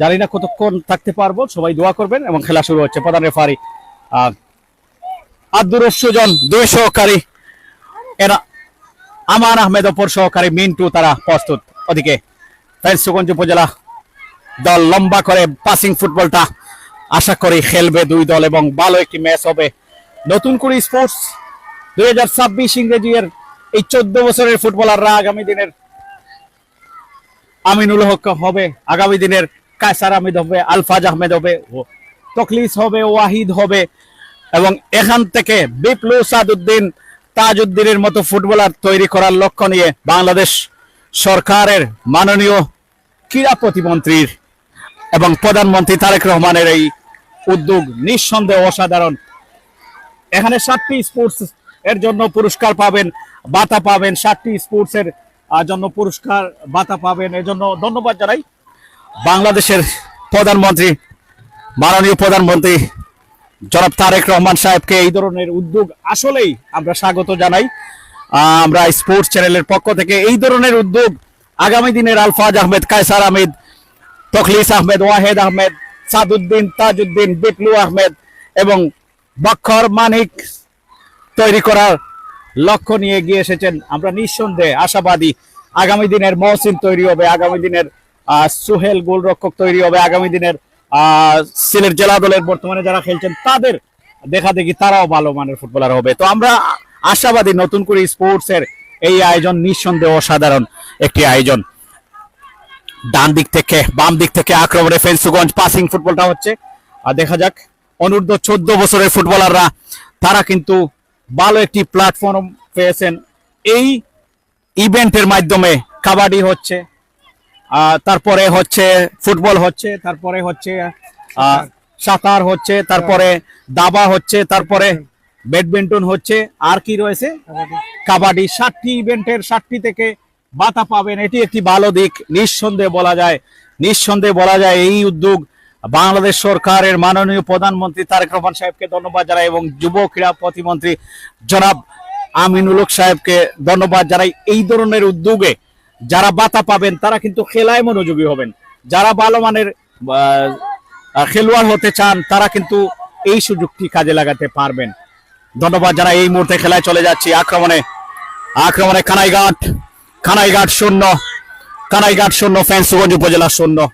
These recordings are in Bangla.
জানি না কতক্ষণ থাকতে পারবো, সবাই দোয়া করবেন এবং খেলা শুরু হচ্ছে। প্রধান রেফারি আব্দুর সুজন, 2 সহকারী এরা আমান আহমেদ অপর সহকারী মিন্টু, তারা প্রস্তুত। ওদিকে ফেঞ্চুগঞ্জ উপজেলা দল লম্বা করে পাসিং ফুটবলটা আশা করি খেলবে দুই দল এবং ভালো একটি ম্যাচ হবে। নতুন করে স্পোর্টস 2026 ইংরেজি এর এই 14 বছরের ফুটবলাররা আগামী দিনের আমিনুল হক হবে, আগামী দিনের কায়সার আহমেদ হবে, আলফাজ আহমেদ হবে, তকলিস হবে, ওয়াহিদ হবে এবং এখান থেকে বিপ্লু সাদউদ্দিন তাজউদ্দিনের মতো ফুটবলার তৈরি করার লক্ষ্য নিয়ে বাংলাদেশ সরকারের মাননীয় ক্রীড়া প্রতিমন্ত্রীর এবং প্রধানমন্ত্রী তারেক রহমানের এই উদ্যোগ নিঃসন্দেহে অসাধারণ। এখানে 7টি স্পোর্টস এর জন্য পুরস্কার পাবেন, বাতা পাবেন, 7টি স্পোর্টস এর জন্য পুরস্কার বাতা পাবেন। এজন্য ধন্যবাদ জানাই বাংলাদেশের প্রধানমন্ত্রী, মাননীয় প্রধানমন্ত্রী জনাব তারেক রহমান সাহেবকে। এই ধরনের উদ্যোগ আসলেই আমরা স্বাগত জানাই। আমরা স্পোর্টস চ্যানেলের পক্ষ থেকে এই ধরনের উদ্যোগ আগামী দিনের আলফাজ আহমেদ, কায়সার আহমেদ, তখলিস আহমেদ, ওয়াহেদ আহমেদ, সাদউদ্দিন, তাজউদ্দিন, বিপ্লু আহমেদ এবং বক্ষর মানিক তৈরি করার লক্ষ্য নিয়ে এগিয়ে এসেছেন। আমরা নিঃসন্দেহে আশাবাদী আগামী দিনের মহসিন তৈরি হবে, আগামী দিনের সুহেল গোলরক্ষক তৈরি হবে, আগামী দিনের সিলেট জেলা দলের বর্তমানে যারা খেলছেন তাদের দেখা দেখি তারাও ভালো মানের ফুটবলার হবে। তো আমরা আশাবাদী নতুন করে স্পোর্টস এর এই আয়োজন নিঃসন্দেহে অসাধারণ একটি আয়োজন। ডান দিক থেকে বাম দিক থেকে আক্রমণে ফেঞ্চুগঞ্জ পাসিং ফুটবলটা হচ্ছে। আর দেখা যাক অনূর্ধ্ব 14 বছরের ফুটবলাররা তারা কিন্তু ভালো একটি প্ল্যাটফর্ম পেয়েছেন এই ইভেন্টের মাধ্যমে। কাবাডি হচ্ছে, তারপরে হচ্ছে ফুটবল হচ্ছে, তারপরে হচ্ছে সাঁতার হচ্ছে, তারপরে দাবা হচ্ছে, তারপরে ব্যাডমিন্টন হচ্ছে, আর কি রয়েছে কাবাডি। 7টি ইভেন্টের 7টি থেকে বাতা পাবেন, এটি একটি ভালো দিক। নিঃসন্দেহে বলা যায় এই উদ্যোগ বাংলাদেশ সরকারের মাননীয় প্রধানমন্ত্রী তারেক রহমান সাহেবকে ধন্যবাদ জানাই এবং যুব ক্রীড়া প্রতিমন্ত্রী জনাব আমিনুল হক সাহেবকে ধন্যবাদ জানাই। এই ধরনের উদ্যোগে যারা বাতা পাবেন তারা কিন্তু খেলায় মনোযোগী হবেন। যারা ভালো মানের খেলোয়াড় হতে চান তারা কিন্তু এই সুযোগটি কাজে লাগাতে পারবেন। ধন্যবাদ জানাই। এই মুহূর্তে খেলায় চলে যাচ্ছি। আক্রমণে কানাইঘাট 0 ফেঞ্চুগঞ্জ উপজেলা 0।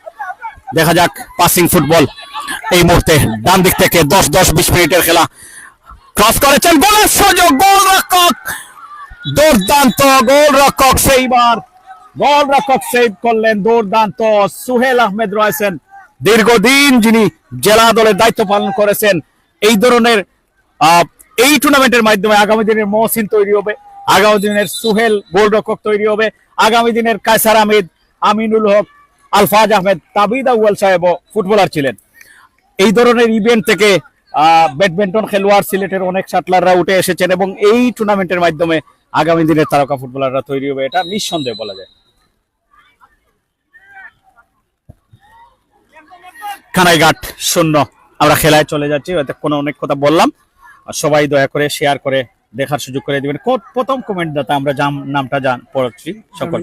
দেখা যাক পাসিং ফুটবল এই মুহূর্তে ডান দিক থেকে 10-20 মিনিটের খেলা। ক্রস করেছেন, গোলের সুযোগ, গোলরক্ষক দুর্দান্ত, গোলরক্ষক সেইবার গোলরক্ষক সেভ করলেন দুর্দান্ত। সুহেল আহমেদ রয়েছেন, দীর্ঘদিন যিনি জেলা দলের দায়িত্ব পালন করেছেন। এই ধরনের এই টুর্নামেন্টের মাধ্যমে আগামী দিনের মহসিন তৈরি হবে, আগামী দিনের সুহেল গোলরক্ষক তৈরি হবে, আগামী দিনের কায়সার আহমেদ, আমিনুল হক, আলফাজ আহমেদ, তাবিদ আউয়াল সাহেব ফুটবলার ছিলেন। এই ধরনের ইভেন্ট থেকে ব্যাডমিন্টন খেলোয়াড় সিলেটের অনেক শাটলাররা উঠে এসেছেন এবং এই টুর্নামেন্টের মাধ্যমে আগামী দিনের তারকা ফুটবলাররা তৈরি হবে, এটা নিঃসন্দেহে বলা যায়। কানাইঘাট 0। আমরা খেলায় চলে যাচ্ছি। এতক্ষণ অনেক কথা বললাম, সবাই দয়া করে শেয়ার করে দেখার সুযোগ করে দিবেন। প্রথম কমেন্ট দাতা আমরা নামটা পড়ছি সকল।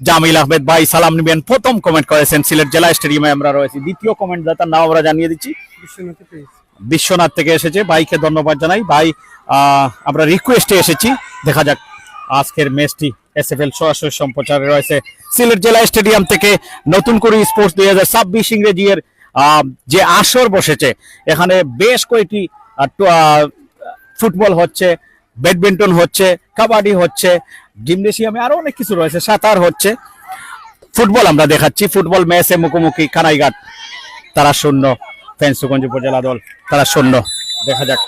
জামিল আহমেদ ভাই সালাম নিবেন, প্রথম কমেন্ট করেছেন। সিলেট জেলা স্টেডিয়ামে আমরা রয়েছি। দ্বিতীয় কমেন্ট দাতার নাম আমরা জানিয়ে দিচ্ছি, বিশ্বনাথ থেকে এসেছে। ভাইকে ধন্যবাদ জানাই। ভাই আমরা রিকোয়েস্টে এসেছি, দেখা যাক আজকের ম্যাচটি এসএফএল সরাসরি সম্প্রচারে রয়েছে সিলেট জেলা স্টেডিয়াম থেকে। নতুন করে স্পোর্টস 2026 ইংরেজি এর যে আসর বসেছে, এখানে বেশ কয়েকটি ফুটবল হচ্ছে, ব্যাডমিন্টন হচ্ছে, কাবাডি হচ্ছে, জিমনেশিয়ামে আরো অনেক কিছু রয়েছে, সাঁতার হচ্ছে। ফুটবল আমরা দেখাচ্ছি। ফুটবল ম্যাচে মুখোমুখি কানাইঘাট তারা 0, ফেঞ্চুগঞ্জ উপজেলা দল তারা 0। দেখা যাক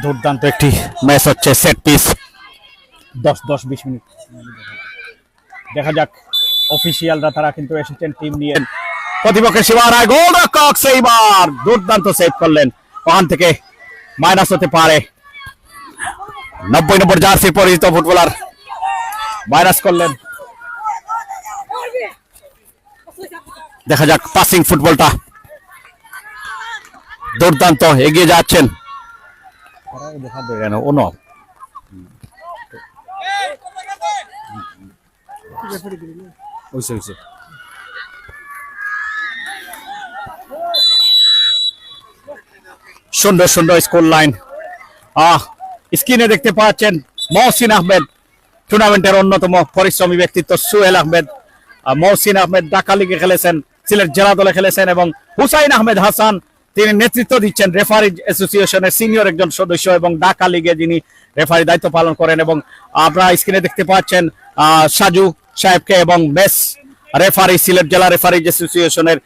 দুর্দান্ত একটি ম্যাচ হচ্ছে। Set piece 10-20 minute. দেখা যাক অফিসিয়ালরা তারা কিন্তু এসেছেন টিম নিয়ে। প্রতিপক্ষের সীমানায় গোলরক্ষক সেইবার দুর্দান্ত সেভ করলেন। ওখান থেকে মাইনাস হতে পারে। 90 নম্বর জার্সি পরিচিত ফুটবলার মাইনাস করলেন। দেখা যাক পাসিং ফুটবলটা দুর্দান্ত এগিয়ে যাচ্ছেন দেখা দেয় না ওনো হইছে সুন্দর সুন্দর স্কোর লাইন স্ক্রিনে দেখতে পাচ্ছেন মহসিন আহমেদ টুর্নামেন্টের অন্যতম পরিশ্রমী ব্যক্তিত্ব সোহেল আহমেদ মহসিন আহমেদ ঢাকা লিগে খেলেছেন সিলেট জেলা দলে খেলেছেন এবং হুসাইন আহমেদ হাসান তিনি নেতৃত্ব দিচ্ছেন রেফারি অ্যাসোসিয়েশনের সিনিয়র একজন সদস্য এবং ঢাকা লিগে যিনি রেফারি দায়িত্ব পালন করেন এবং আপনারা স্ক্রিনে দেখতে পাচ্ছেন সাজু সাহেবকে এবং মেস রেফারি সিলেট জেলা রেফারি অ্যাসোসিয়েশনের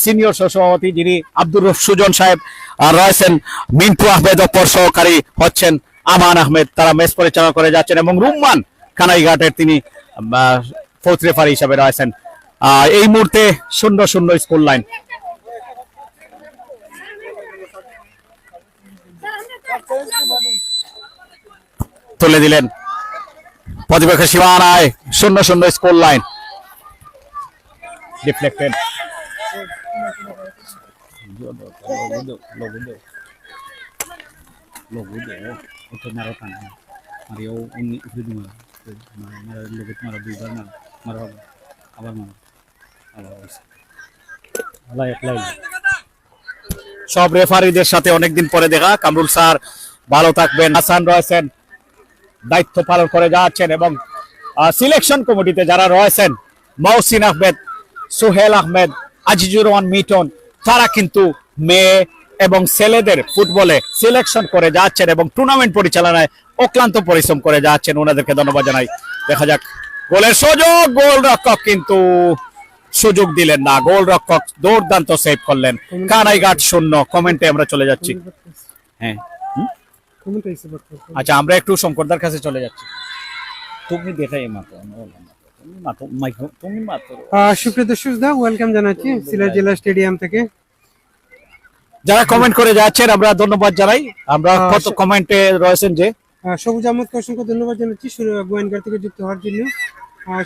সিনিয়র সহসভাপতি যিনি আব্দুর রফ সুজন সাহেব রয়েছেন মিন্টু আহমেদ অপর সহকারী হচ্ছেন আমান আহমেদ তারা ম্যাচ পরিচালনা করে যাচ্ছেন এবং রুম্মান কানাইঘাটের তিনি ফোর্থ রেফারি হিসাবে রয়েছেন এই মুহূর্তে সুন্দর সুন্দর স্কোর লাইন তুলে দিলেন প্রতিপক্ষের সীমানায় সুন্দর সুন্দর স্কোর লাইন ডিফ্লেক্টেড সব রেফারিদের সাথে অনেকদিন পরে দেখা কামরুল স্যার ভালো থাকবেন হাসান রয়েছেন দায়িত্ব পালন করে যাচ্ছেন এবং সিলেকশন কমিটিতে যারা রয়েছেন মহসিন আহমেদ সোহেল আহমেদ আজিজুর রহমান মিটন তারা কিন্তু মেয়ে এবং ছেলেদের ফুটবলে সিলেকশন করে যাচ্ছেন এবং টুর্নামেন্ট পরিচালনায় অক্লান্ত পরিশ্রম করে যাচ্ছেন ওনাদেরকে ধন্যবাদ জানাই দেখা যাক গোলের সুযোগ গোলরক্ষক কিন্তু সুযোগ দিলেন না গোলরক্ষক দুর্দান্ত সেভ করলেন কানাইঘাট 0 কমেন্টে আমরা চলে যাচ্ছি হ্যাঁ আচ্ছা আমরা একটু শঙ্করদার কাছে চলে যাচ্ছি তুমি দেখাই মাত্র সুপ্রিয় দর্শক ওয়েলকাম জানাচ্ছি সিলেট জেলা স্টেডিয়াম থেকে যারা কমেন্ট করে যাচ্ছেন আমরা ধন্যবাদ জানাই আমরা কত কমেন্টে রয়েছেন যে সবুজ আহমদকে অসংখ্য ধন্যবাদ জানাচ্ছি গোয়েনগার থেকে যুক্ত হওয়ার জন্য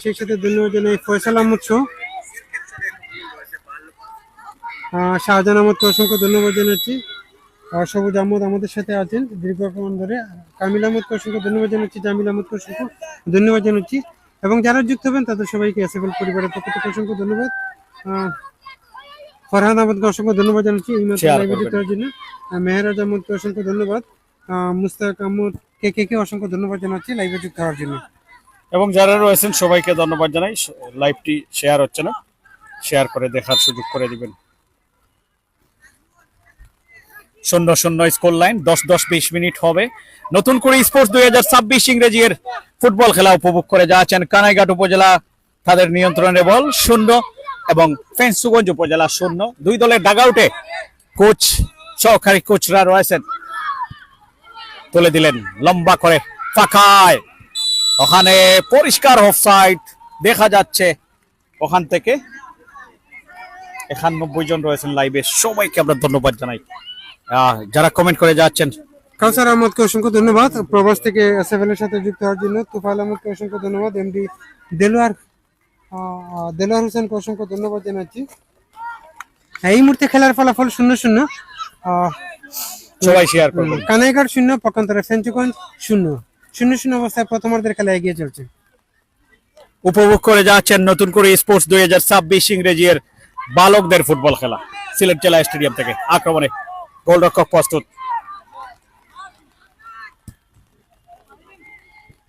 সেই সাথে ধন্যবাদ জানাই ফয়সাল আহমদ সহ শাহজাহান আহমদকে অসংখ্য ধন্যবাদ জানাচ্ছি সবুজ আহমদ আমাদের সাথে আছেন দীর্ঘক্ষণ ধরে কামিল আহমদকে অসংখ্য ধন্যবাদ জানাচ্ছি জামিল আহমদকে অসংখ্য ধন্যবাদ জানাচ্ছি এবং যারা যুক্ত হবেন তাদের সবাইকে এসএফএল পরিবারের পক্ষ থেকে অসংখ্য ধন্যবাদ ফরহাদ আহমদকে অসংখ্য ধন্যবাদ জানাচ্ছি এই মাত্র লাইভে যুক্ত হওয়ার জন্য মেহরাজ আহমদকে অসংখ্য ধন্যবাদ মুস্তাক আহমদ কে অসংখ্য ধন্যবাদ জানাচ্ছি লাইভে যুক্ত হওয়ার জন্য এবং যারা রয়েছেন সবাইকে ধন্যবাদ জানাই লাইভটি শেয়ার হচ্ছে না শেয়ার করে দেখার সুযোগ করে দিবেন শূন্য শূন্য স্কোর লাইন 10-20 মিনিট হবে নতুন করে স্পোর্টস 2026 ইংরেজির ফুটবল খেলা উপভোগ করে যাচ্ছেন কানাইঘাট উপজেলা তাদের নিয়ন্ত্রণে বল 0 এবং ফেঞ্চুগঞ্জ উপজেলা 0 দুই দলের ডাগআউটে কোচ সহকারী কোচরা রয়েছেন তুলে দিলেন লম্বা করে ফাঁকায় ওখানে পরিষ্কার অফসাইড দেখা যাচ্ছে ওখান থেকে 91 জন রয়েছেন লাইভে সবাইকে আমরা ধন্যবাদ জানাই যারা কমেন্ট করে যাচ্ছেন কাউসার আহমদকে অসংখ্য ধন্যবাদ প্রবাস থেকে এসএফএল এর সাথে যুক্ত হওয়ার জন্য তুফাইল আহমদকে অসংখ্য ধন্যবাদ এমডি দেলোয়ার হোসেনকে অসংখ্য ধন্যবাদ জানাচ্ছি এই মুহূর্তে খেলার ফলাফল 0-0 সবাই শেয়ার করবেন কানাইঘাট 0 পক্ষান্তরে ফেঞ্চুগঞ্জ 0 অবস্থায় প্রথমার্ধের খেলা এগিয়ে চলছে উপভোগ করে যাচ্ছেন নতুন করে স্পোর্টস 2026 ইংরেজির বালকদের ফুটবল খেলা সিলেট জেলা স্টেডিয়াম থেকে আক্রমণে গোলরক্ষক প্রস্তুত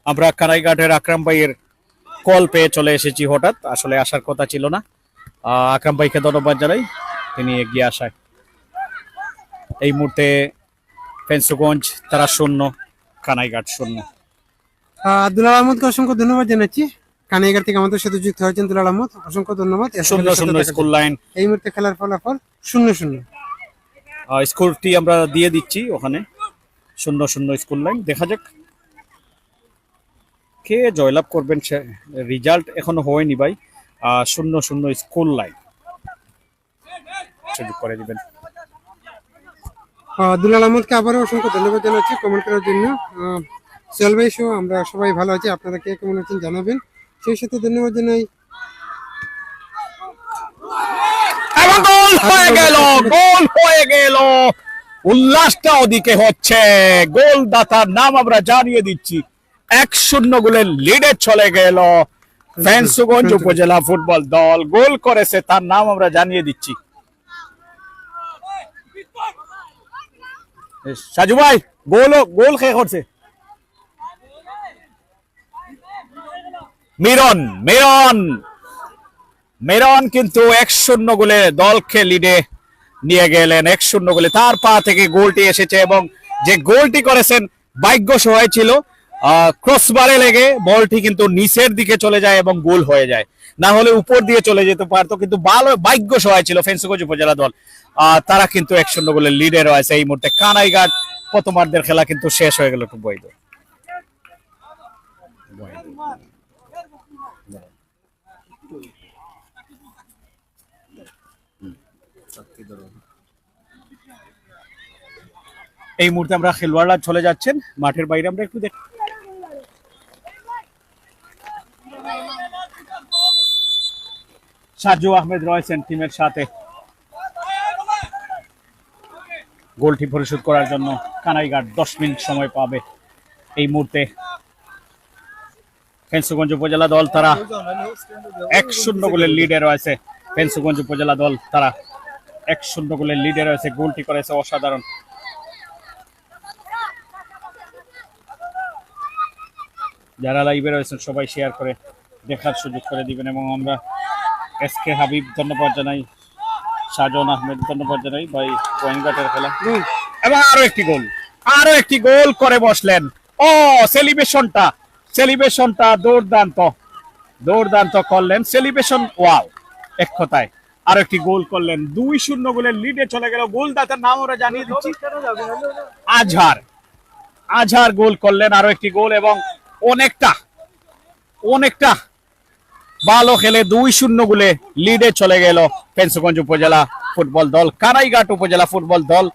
আমরা কানাইঘাটের আকরাম ভাইয়ের কল পেয়ে চলে এসেছি হঠাৎ আসলে আসার কথা ছিল না আকরাম ভাইকে ধন্যবাদ জানাই তিনি এগিয়ে আসায় এই মুহূর্তে ফেঞ্চুগঞ্জ তারা 0 কানাইঘাট 0 দুলাল আহমদকে অসংখ্য ধন্যবাদ জানাচ্ছি কানাইঘাট থেকে আমাদের সাথে যুক্ত হয়েছেন দুলাল আহমদ অসংখ্য ধন্যবাদ 0-0 স্কোর লাইন এই মুহূর্তে খেলার ফলাফল 0-0 স্কোরটি আমরা দিয়ে দিচ্ছি ওখানে 0-0 স্কোর লাইন দেখা যাক কে জয়লাভ করবেন রেজাল্ট এখনো হয়নি ভাই 0-0 স্কোর লাইন সুযোগ করে দিবেন দুলাল আহমদকে আবারও অসংখ্য ধন্যবাদ জানাচ্ছি কমেন্ট করার জন্য সোহেল ভাই সহ আমরা সবাই ভালো আছি আপনারা কে কেমন আছেন জানাবেন সেই সাথে ধন্যবাদ জানাই গোল হয়ে গেল উল্লাসটা ওদিকে হচ্ছে। গোলদাতার নাম আমরা জানিয়ে দিচ্ছি। 1-0 গোলের লিডে চলে গেল ফেঞ্চুগঞ্জ উপজেলা ফুটবল দল। গোল করেছে, তার নাম আমরা জানিয়ে দিচ্ছি। সাজু ভাই, গোল কে করছে? মিরন মিরন মিরন কিন্তু 1-0 গোলে দলকে লিডে নিয়ে গেলেন। 1-0 গোলে তার পা থেকে গোলটি এসেছে এবং যে গোলটি করেছেন ভাগ্য সহায় ছিল। ক্রসবারে লেগে বলটি কিন্তু নিচের দিকে চলে যায় এবং গোল হয়ে যায়, না হলে উপর দিয়ে চলে যেতে পারতো, কিন্তু ভালো ভাগ্য সহায় ছিল ফেঞ্চুগঞ্জ উপজেলা দল। তারা কিন্তু 1-0 গোলের লিডে রয়েছে এই মুহূর্তে। কানাইঘাট প্রথমার্ধের খেলা কিন্তু শেষ হয়ে গেল। খুব বৈধ এই মুহূর্তে আমরা খেলোয়াড়রা চলে যাচ্ছেন মাঠের বাইরে। আমরা একটু দেখ, সাজু আহমেদ রয়েছেন টিমের সাথে। গোলটি পরিশোধ করার জন্য কানাইঘাট 10 মিনিট সময় পাবে এই মুহূর্তে। ফেঞ্চুগঞ্জ উপজেলা দল তারা 1-0 গোলের লিডে রয়েছে। ফেঞ্চুগঞ্জ উপজেলা দল তারা 1-0 গোলের লিডে রয়েছে। গোলটি করেছে অসাধারণ। যারা লাইভে রয়েছেন সবাই শেয়ার করে দেখার সুযোগ করে দিবেন এবং আমরা এসকে হাবিব ধন্যবাদ জানাই, সাজন আহমেদ ধন্যবাদ জানাই ভাই। গোয়েনঘাটের খেলা এবং আরো একটি গোল করে বসলেন। ও সেলিব্রেশনটা দুর্দান্ত করলেন সেলিব্রেশন। ওয়াও, এক কথায় আরো একটি গোল করলেন। 2-0 গোলের লিডে চলে গেল। গোলদাতার নাম আমরা জানিয়ে দিচ্ছি, আজহার গোল করলেন আরো একটি গোল এবং অনেকটা ভালো খেলে 2-0 গোলে লিডে চলে গেল ফেঞ্চুগঞ্জ উপজেলা ফুটবল দল। কানাইঘাট উপজেলা ফুটবল দল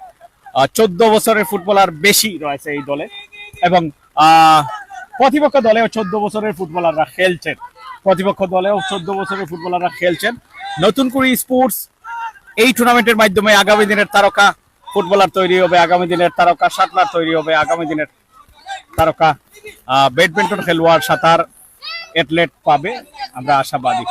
14 বছরের ফুটবলার বেশি রয়েছে এই দলে এবং প্রতিপক্ষ দলেও 14 বছরের ফুটবলাররা খেলছেন। নতুন করে স্পোর্টস এই টুর্নামেন্টের মাধ্যমে আগামী দিনের তারকা ফুটবলার তৈরি হবে, আগামী দিনের তারকা শাটলার তৈরি হবে, আগামী দিনের তারকা ব্যাডমিন্টন খেলোয়াড়, সাঁতার অ্যাথলেট পাবে, আমরা আশাবাদী।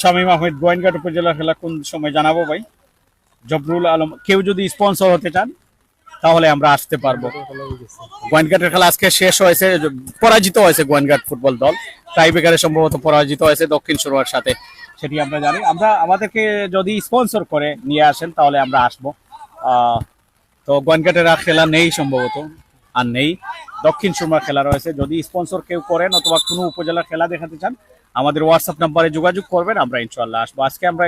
শামীম আহমেদ, গোয়েনঘাট উপজেলা খেলা কোন সময় জানাবো ভাই? জবরুল আলম, কেউ যদি স্পন্সর হতে চান তাহলে আমরা আসতে পারবো। গোয়েনঘাটের খেলা আজকে শেষ হয়েছে, পরাজিত হয়েছে গোয়েনঘাট ফুটবল দল। টাইব্রেকারে সম্ভবত পরাজিত হয়েছে দক্ষিণ সুরমার সাথে, সেটি আমরা জানি। আমাদেরকে যদি স্পন্সর করে নিয়ে আসেন তাহলে আমরা আসবো। তো গোয়েনঘাটের আর খেলা নেই সম্ভবত, আর নেই। দক্ষিণ সুরমার খেলা রয়েছে। যদি স্পন্সর কেউ করেন অথবা কোনো উপজেলার খেলা দেখাতে চান আমাদের হোয়াটসঅ্যাপ নাম্বারে যোগাযোগ করবেন, আমরা ইনশাল্লাহ আসবো। আজকে আমরা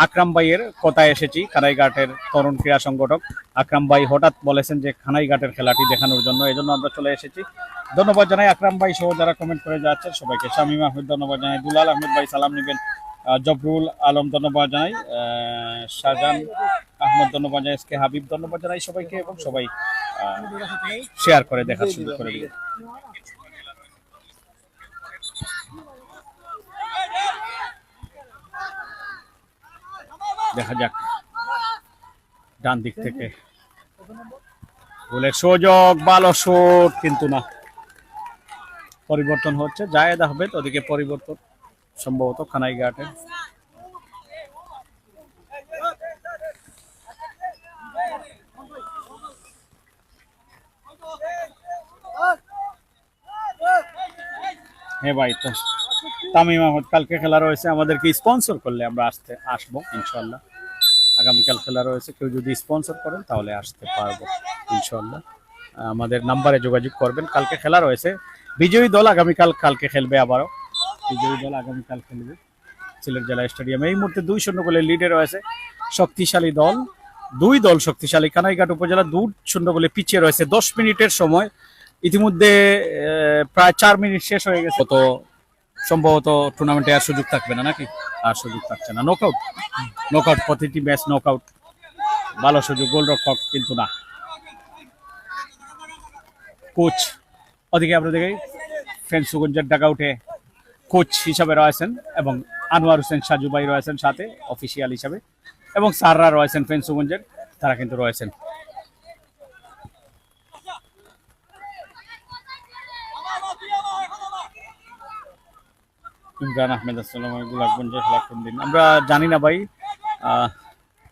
আকরাম ভাইয়ের কথায় এসেছি, কানাইঘাটের তরুণ ক্রীড়া সংগঠক আকরাম ভাই হঠাৎ বলেছেন যে কানাইঘাটের খেলাটি দেখানোর জন্য, এই জন্য আমরা চলে এসেছি। ধন্যবাদ জানাই আকরাম ভাই সহ যারা কমেন্ট করে যাচ্ছেন সবাইকে। শামীম আহমেদ ধন্যবাদ জানাই, দুলাল আহমেদ ভাই সালাম নেবেন, জবরুল আলম ধন্যবাদ জানাই, শাহজান আহমদ ধন্যবাদ জানাই, এসকে হাবিব ধন্যবাদ জানাই সবাইকে এবং সবাই শেয়ার করে দেখার সুযোগ করে দিন। দেখা যাক ডান দিক থেকে গোলের সুযোগ, ভালো শট কিন্তু না। পরিবর্তন হচ্ছে, জায়েদ আহমেদ ওদিকে পরিবর্তন সম্ভবত কানাইঘাটে। হ্যাঁ ভাই, তো তামিম আহমদ কালকে খেলা রয়েছে, আমাদেরকে স্পন্সর করলে আমরা আসবো ইনশাল্লাহ। আগামীকাল খেলা রয়েছে, কেউ যদি স্পন্সর করেন তাহলে আসতে পারবো ইনশাল্লাহ। আমাদের নাম্বারে যোগাযোগ করবেন। কালকে খেলা রয়েছে, বিজয়ী দল কালকে খেলবে, আবারও বিজয়ী দল আগামীকাল খেলবে সিলেট জেলা স্টেডিয়ামে। এই মুহূর্তে 2-0 গোলের লিডে রয়েছে শক্তিশালী দল, দুই দল শক্তিশালী। কানাইঘাট উপজেলা 2-0 গোলে পিছিয়ে রয়েছে। 10 মিনিটের সময় ইতিমধ্যে প্রায় 4 মিনিট শেষ হয়ে গেছে। তো সম্ভবত টুর্নামেন্টে আর সুযোগ থাকবে না, নাকি? আর সুযোগ থাকছে না। নকআউট প্রতিটি ম্যাচ নকআউট। ভালো সুযোগ, গোলরক্ষক কিন্তু না। কোচ ওদিকে আমরা দেখি ফেন্সুগঞ্জের ডাকআউটে কোচ হিসাবে রয়েছেন এবং আনোয়ার হোসেন সাজু ভাই রয়েছেন সাথে অফিসিয়াল হিসাবে এবং স্যাররা রয়েছেন ফেন্সুগঞ্জের, তারা কিন্তু রয়েছেন। ইমরান আহমেদ আসসালাম দিন আমরা জানি না ভাই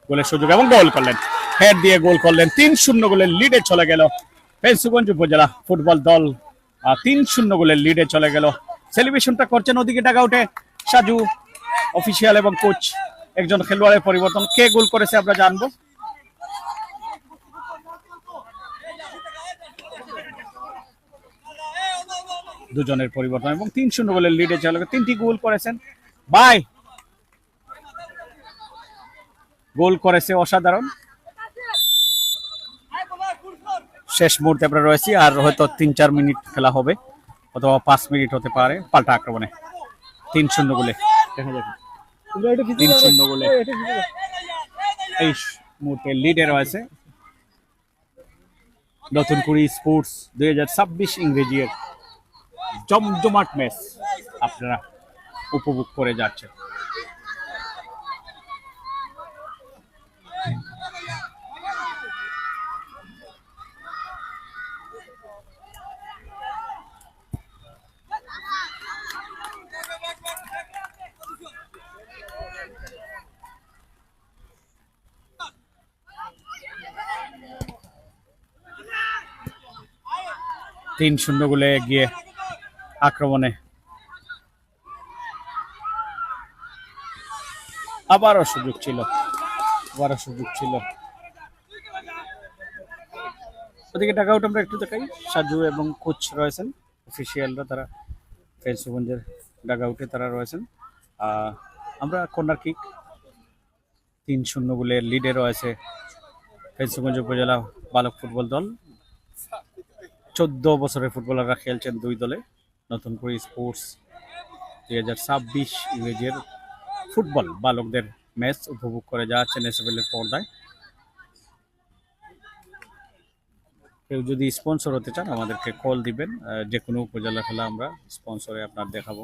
গোলের সুযোগ এবং গোল করলেন, হেড দিয়ে গোল করলেন। 3-0 গোলের লিডে চলে গেল ফেন্সুগঞ্জ উপজেলা ফুটবল দল। 3-0 গোলের লিডে চলে গেল। সেলিব্রেশনটা করছেন ওদিকে ডাকআউটে সাজু অফিসিয়াল এবং কোচ। একজন খেলোয়াড়ের পরিবর্তন, কে গোল করেছে আমরা জানবো। দুজনের পরিবর্তন এবং 3-0 গোলের লিডে চলে গেল। 3টি গোল করেছেন ভাই, গোল করেছে অসাধারণ। শেষ মুহূর্তে আমরা রয়েছি, আর হয়তো 3-4 মিনিট খেলা হবে অথবা 5 মিনিট হতে পারে পাল্টা আক্রমণে। 3-0 গোলে দেখা যাবে 3-0 গোলে এই মুহূর্তে লিডে রয়েছে নতুন কুড়ি স্পোর্টস 2026 ইংরেজির জমজমাট ম্যাচ আপনারা উপভোগ করে যাচ্ছেন। তিন 0 গোলে এগিয়ে আক্রমণে আবারও সুযোগ ছিল, ওদিকে ডাকআউট আমরা একটু দেখাই। সাজু এবং কোচ রয়েছেন অফিসিয়ালরা, তারা ফেন্সুগঞ্জের ডাকআউটে তারা রয়েছেন। আমরা কর্নার কিক 3-0 গোলের লিডে রয়েছে ফেন্সুগঞ্জ উপজেলা বালক ফুটবল দল। 14 বছরের ফুটবলাররা খেলছেন দুই দলে। নতুন করে স্পোর্টস 2026 ইংরেজির ফুটবল বালকদের ম্যাচ উপভোগ করে যাচ্ছেন এসএফএল-এর পর্দায়। কেউ যদি স্পন্সর হতে চান আমাদেরকে কল দিবেন, যে কোনো উপজেলা খেলা আমরা স্পন্সরে আপনার দেখাবো।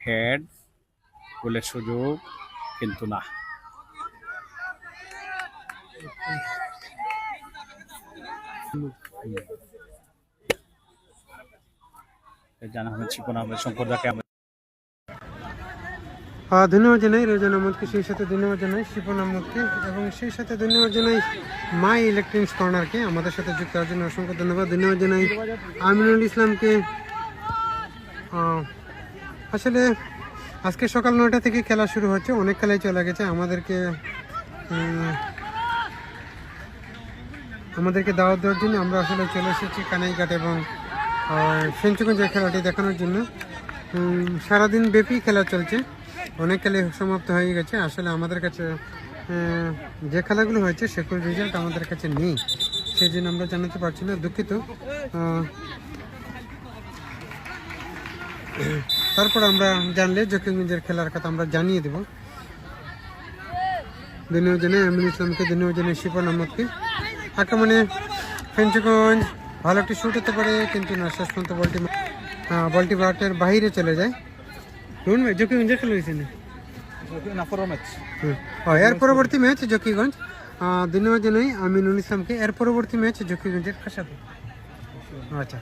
হেড গোলের সুযোগ কিন্তু না। জানা হচ্ছে শিপন আহমেদ শঙ্করদাকে ধন্যবাদ জানাই রোজান আহমদকে, সেই সাথে ধন্যবাদ জানাই শিপন আহমদকে এবং সেই সাথে ধন্যবাদ জানাই মাই ইলেকট্রনিক্স কর্নারকে আমাদের সাথে যুক্ত হওয়ার জন্য অসংখ্য ধন্যবাদ। ধন্যবাদ জানাই আমিনুল ইসলামকে। আসলে আজকে সকাল 9টা থেকে খেলা শুরু হচ্ছে, অনেক খেলাই চলে গেছে। আমাদেরকে দাওয়াত দেওয়ার জন্য আমরা আসলে চলে এসেছি কানাইঘাট এবং ফেঞ্চুগঞ্জের খেলাটি দেখানোর জন্য। সারাদিন ব্যাপী খেলা চলছে, অনেক খেলাই সমাপ্ত হয়ে গেছে। আসলে আমাদের কাছে যে খেলাগুলো হয়েছে সেগুলোর রেজাল্ট আমাদের কাছে নেই, সেই জন্য আমরা জানাতে পারছি না, দুঃখিত। তারপর আমরা জানলে জকিগঞ্জের খেলার কথা আমরা জানিয়ে দেব। ধন্যবাদ জানাই আমিনুল ইসলামকে, ধন্যবাদ জানাই শিপন আহমদকে। আক্রমণে ফেঞ্চুগঞ্জ ভালো একটি শুট হতে পারে, কিন্তু না, শেষ পর্যন্ত বলটি বাটের বাহিরে চলে যায়। জকিগঞ্জের খেলা হয়েছে না, এর পরবর্তী ম্যাচ জকিগঞ্জ। ধন্যবাদ জানাই আমিনুল ইসলামকে। এর পরবর্তী ম্যাচ জকিগঞ্জের কার সাথে, আচ্ছা,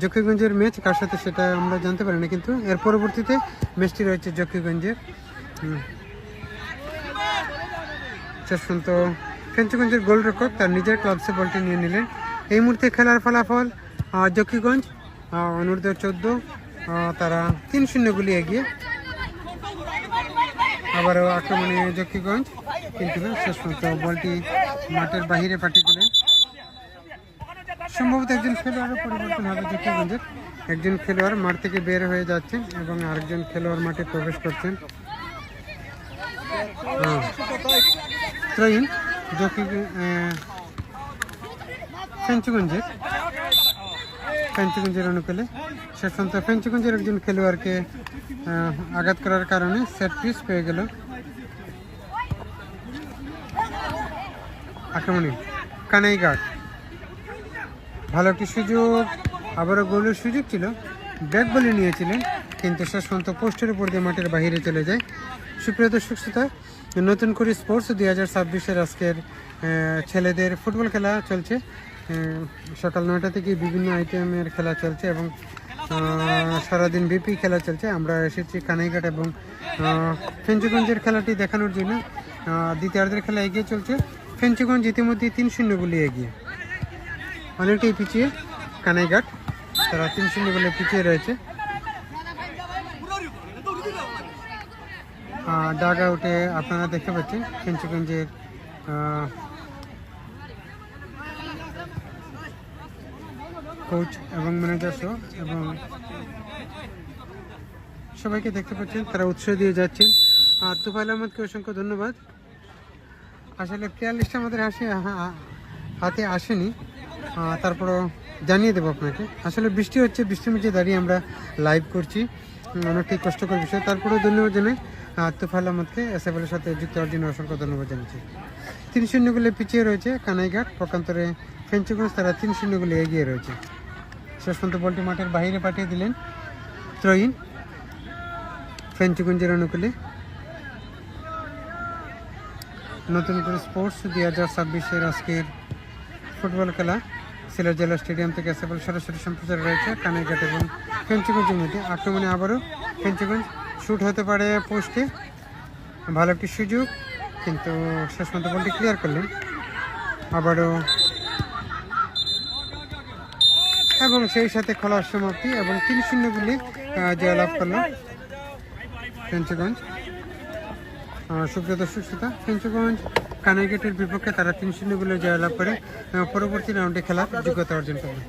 জকিগঞ্জের ম্যাচ কার সাথে সেটা আমরা জানতে পারি না, কিন্তু এর পরবর্তীতে ম্যাচটি রয়েছে জকিগঞ্জের। শেষ পর্যন্ত ফেঞ্চুগঞ্জের গোলরক্ষক তার নিজের ক্লাবসে বলটি নিয়ে নিলেন। এই মুহূর্তে খেলার ফলাফল জকিগঞ্জ অনূর্ধ্ব 14 তারা 3-0 গোলে এগিয়ে। আবারও আক্রমণে জকিগঞ্জ, কিন্তু না, শেষ পর্যন্ত বলটি মাঠের বাহিরে পাঠিয়ে দিলেন। সম্ভবত একজন খেলোয়াড়ের পরিবর্তন হবে জকিগঞ্জের। একজন খেলোয়াড় মাঠ থেকে বের হয়ে যাচ্ছেন এবং আরেকজন খেলোয়াড় মাঠে প্রবেশ করছেন। ত্রয়ীন ফেঞ্চুগঞ্জের অনুকূলে। শেষ পর্যন্ত ফেঞ্চুগঞ্জের একজন খেলোয়াড়কে আঘাত করার কারণে সেট পিস পেয়ে গেল। আক্রমণে কানাইঘাট ভালো একটি সুযোগ, আবারও গোলের সুযোগ ছিল, ব্যাক বলে নিয়েছিলেন কিন্তু শেষ পর্যন্ত পোস্টের উপর দিয়ে মাঠের বাইরে চলে যায়। সুপ্রিয় দর্শক শ্রোতা, নতুন করে স্পোর্টস 2026-এর আজকের ছেলেদের ফুটবল খেলা চলছে। সকাল 9টা থেকে বিভিন্ন আইটেমের খেলা চলছে এবং সারাদিন ব্যাপী খেলা চলছে। আমরা এসেছি কানাইঘাট এবং ফেঞ্চুগঞ্জের খেলাটি দেখানোর জন্য। দ্বিতীয়ার্ধের খেলা এগিয়ে চলছে, ফেঞ্চুগঞ্জ ইতিমধ্যে 3-0 গোলে এগিয়ে, অনেকটাই পিছিয়ে কানাইঘাট, তারা 3-0 গোলে পিছিয়ে রয়েছে। ডাগ আউটে আপনারা দেখতে পাচ্ছেন ফেঞ্চুগঞ্জের কোচ এবং ম্যানেজার সহ এবং সবাইকে দেখতে পাচ্ছেন, তারা উৎসাহ দিয়ে যাচ্ছেন। তুফাইল আহমদকে অসংখ্য ধন্যবাদ। আসলে প্লেয়ার লিস্ট আমাদের হাতে আসেনি, তারপরও জানিয়ে দেবো আপনাকে। আসলে বৃষ্টি হচ্ছে, বৃষ্টির মধ্যে দাঁড়িয়ে আমরা লাইভ করছি, অনেকটাই কষ্টকর বিষয়। তারপরেও ধন্যবাদ জানাই তুফাইল আহমদকে, এসএফএলের সাথে যুক্ত হওয়ার জন্য অসংখ্য ধন্যবাদ জানাচ্ছি। 3-0 গোলে পিছিয়ে রয়েছে কানাইঘাট, পক্ষান্তরে ফেঞ্চুগঞ্জ তারা 3-0 গোলে এগিয়ে রয়েছে। শেষ পর্যন্ত বলটি মাঠের বাইরে পাঠিয়ে দিলেন ত্রয়ীন ফেঞ্চুগঞ্জের অনুকূলে। নতুন করে স্পোর্টস 2026-এর আজকের ফুটবল খেলা সিলেট জেলা স্টেডিয়াম থেকে এসএফএল সরাসরি সম্প্রচার রয়েছে কানাইঘাট এবং ফেঞ্চুগঞ্জের মধ্যে। আক্রমণে আবারও ফেঞ্চুগঞ্জ, শুট হতে পারে পোস্টে, ভালো একটি সুযোগ কিন্তু শেষ পর্যন্ত বলটি ক্লিয়ার করলেন আবারও, এবং সেই সাথে খেলার সমাপ্তি এবং 3-0 গোলে জয়লাভ করল ফেঞ্চুগঞ্জ। সুপ্রিয় দর্শক শ্রোতা, ফেঞ্চুগঞ্জ কানাইঘাটের বিপক্ষে তারা 3-0 গোলে জয়লাভ করে পরবর্তী রাউন্ডে খেলার যোগ্যতা অর্জন করবে।